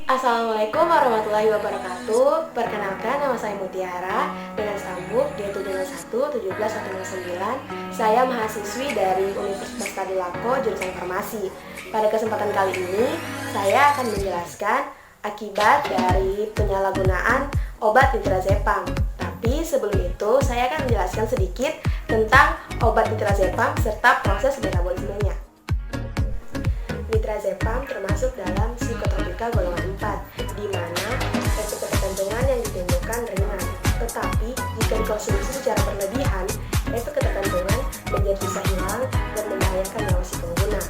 Assalamualaikum warahmatullahi wabarakatuh. Perkenalkan, nama saya Mutiara dengan sambung D701-17109. Saya mahasiswi dari Universitas Tadulako jurusan Farmasi. Pada kesempatan kali ini, saya akan menjelaskan akibat dari penyalahgunaan obat nitrazepam. Tapi sebelum itu, saya akan menjelaskan sedikit tentang obat nitrazepam serta proses metabolismenya. Nitrazepam termasuk dalam psikotropika golongan 4, di mana efek ketergantungan yang ditimbulkan ringan. Tetapi, jika dikonsumsi secara berlebihan, efek ketergantungan menjadi bisa hilang dan membahayakan nyawa si pengguna.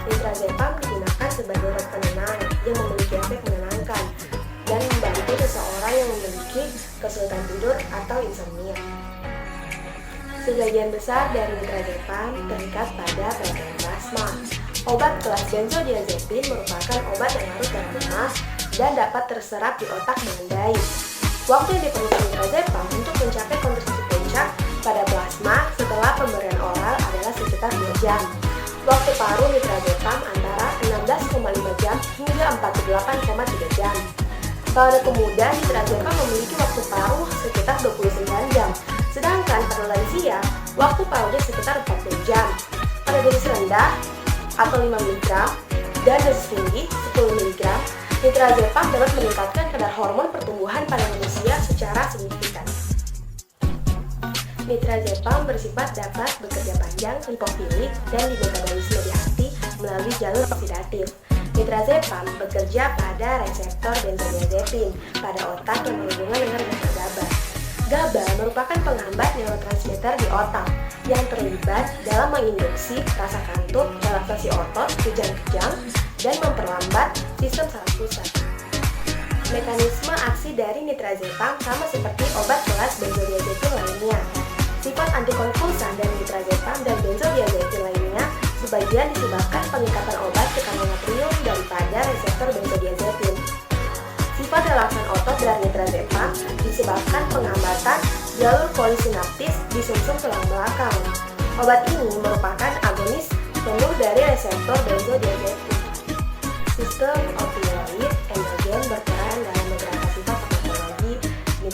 Nitrazepam digunakan sebagai obat penenang yang memiliki efek menenangkan dan membantu seseorang yang memiliki kesulitan tidur atau insomnia. Sebagian besar dari nitrazepam terikat pada bagian plasma. Obat kelas benzodiazepin merupakan obat yang larut dalam lemak dan dapat terserap di otak dengan baik. Waktu yang diperlukan nitrazepam untuk mencapai konsentrasi puncak pada plasma setelah pemberian oral adalah sekitar 2 jam. Waktu paruh nitrazepam antara 16,5 jam hingga 48,3 jam. Pada pemuda, nitrazepam memiliki waktu paruh sekitar 29 jam, sedangkan pada lansia, waktu paruhnya sekitar 40 jam. Pada dosis rendah atau 5 mg dan dosis tinggi 10 mg, nitrazepam dapat meningkatkan kadar hormon pertumbuhan pada manusia secara signifikan. Nitrazepam bersifat dapat bekerja panjang, lipofilik, dan dimetabolisme di hati melalui jalur oksidatif. Nitrazepam bekerja pada reseptor benzodiazepin pada otak yang berhubungan dengan reseptor GABA. GABA merupakan penghambat neurotransmitter di otak yang terlibat dalam menginduksi rasa kantuk, relaksasi otot, kejang-kejang, dan memperlambat sistem saraf pusat. Mekanisme aksi dari nitrazepam sama seperti obat kelas benzodiazepin lainnya. Sifat antikonvulsan dari nitrazepam dan benzodiazepin lainnya sebagian disebabkan pengikatan obat tekanan natrium daripada reseptor benzodiazepin. Sifat relaksan otot dari nitrazepam disebabkan penghambatan jalur polisinaptis di sumsum tulang belakang. Obat ini merupakan agonis penuh dari reseptor benzodiazepin. Sistem opioid endogen berperan dalam beberapa sifat farmakologi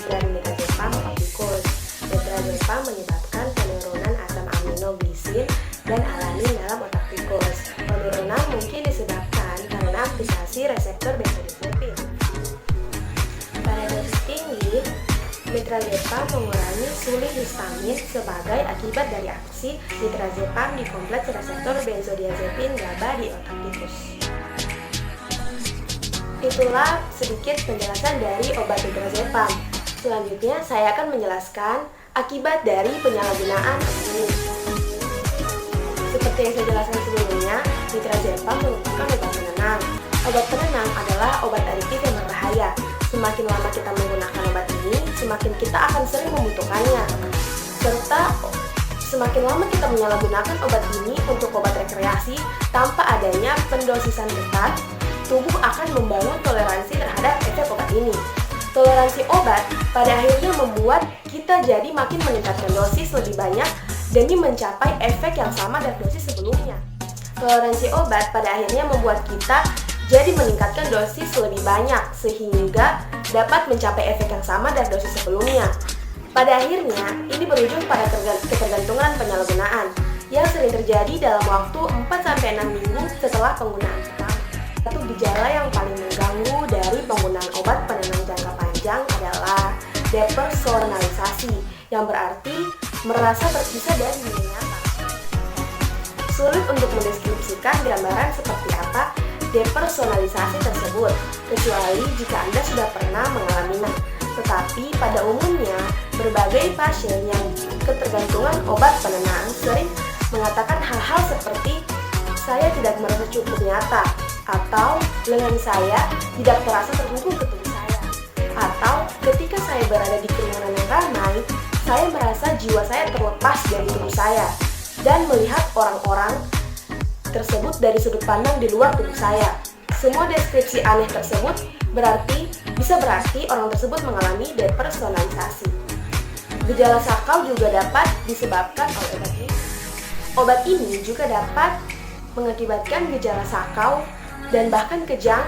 dari nitrazepam optikus. Nitrazepam menyebabkan penurunan asam aminoglisin dan alanin dalam otak tikus. Penurunan mungkin disebabkan karena aktivasi reseptor benzodiazepin. Pada dosis tinggi, nitrazepam mengurangi suling histamin sebagai akibat dari aksi nitrazepam di kompleks reseptor benzodiazepin GABA di otak tikus. Itulah sedikit penjelasan dari obat nitrazepam. Selanjutnya, saya akan menjelaskan akibat dari penyalahgunaan ini. Seperti yang saya jelaskan sebelumnya, nitrazepam merupakan obat penenang. Obat penenang adalah obat adiktif yang berbahaya. Semakin lama kita menggunakan obat ini, semakin kita akan sering membutuhkannya. Serta semakin lama kita menyalahgunakan obat ini untuk obat rekreasi tanpa adanya pendosisan ketat, tubuh akan membangun toleransi terhadap efek obat ini. Toleransi obat pada akhirnya membuat kita jadi makin meningkatkan dosis lebih banyak demi mencapai efek yang sama dari dosis sebelumnya. Toleransi obat pada akhirnya membuat kita jadi meningkatkan dosis lebih banyak sehingga dapat mencapai efek yang sama dari dosis sebelumnya. Pada akhirnya, ini berujung pada ketergantungan penyalahgunaan yang sering terjadi dalam waktu 4-6 minggu setelah penggunaan pertama. Satu gejala yang paling mengganggu dari penggunaan obat penenang jangka panjang adalah depersonalisasi, yang berarti merasa terpisah dari dunia nyata. Sulit untuk mendeskripsikan gambaran seperti apa depersonalisasi tersebut, kecuali jika Anda sudah pernah mengalaminya. Tetapi pada umumnya, berbagai pasien yang ketergantungan obat penenang sering mengatakan hal-hal seperti saya tidak merasa cukup nyata, atau lengan saya tidak terasa terhubung ke tubuh saya, atau ketika saya berada di kerumunan yang ramai, saya merasa jiwa saya terlepas dari tubuh saya dan melihat orang-orang tersebut dari sudut pandang di luar tubuh saya. Semua deskripsi aneh tersebut bisa berarti orang tersebut mengalami depersonalisasi. Gejala sakau juga dapat disebabkan oleh obat ini. Obat ini juga dapat mengakibatkan gejala sakau dan bahkan kejang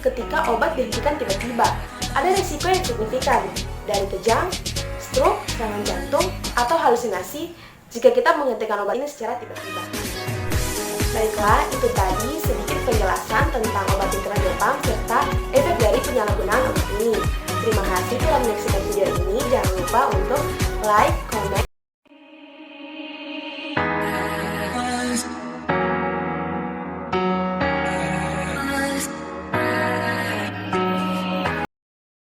ketika obat dihentikan tiba-tiba. Ada risiko yang signifikan, dari kejang, stroke, serangan jantung, atau halusinasi jika kita menghentikan obat ini secara tiba-tiba. Baiklah, itu tadi sedikit penjelasan tentang obat intradermal serta efek